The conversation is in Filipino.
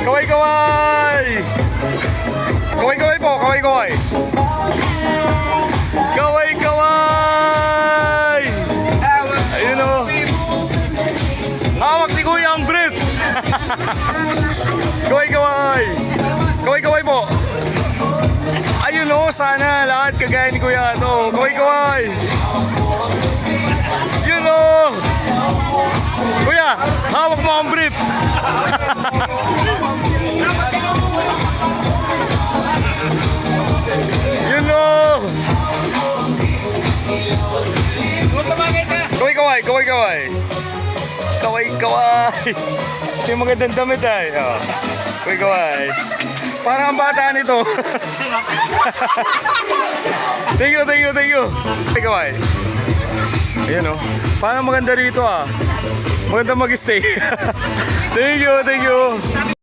Kaway-kaway! Kaway-kaway po, kaway-kaway! Kaway-kaway! Ayun o. Hawak ni Kuya ang brief! Kaway-kaway! Kaway-kaway po! Ayun o, sana lahat kagaya ni Kuya ito. Kaway-kaway! Yun o! Kuya, hawak mo ang brief! Yun o! Kaway-kaway, kaway-kaway! Kaway-kaway! Ito yung magandang damit ay. Oh. Kaway-kaway! Parang ang bata nito. Thank you, thank you, thank you. Kaway-kaway! Ayan o. Parang maganda rito ah. Maganda mag-stay. Thank you, thank you.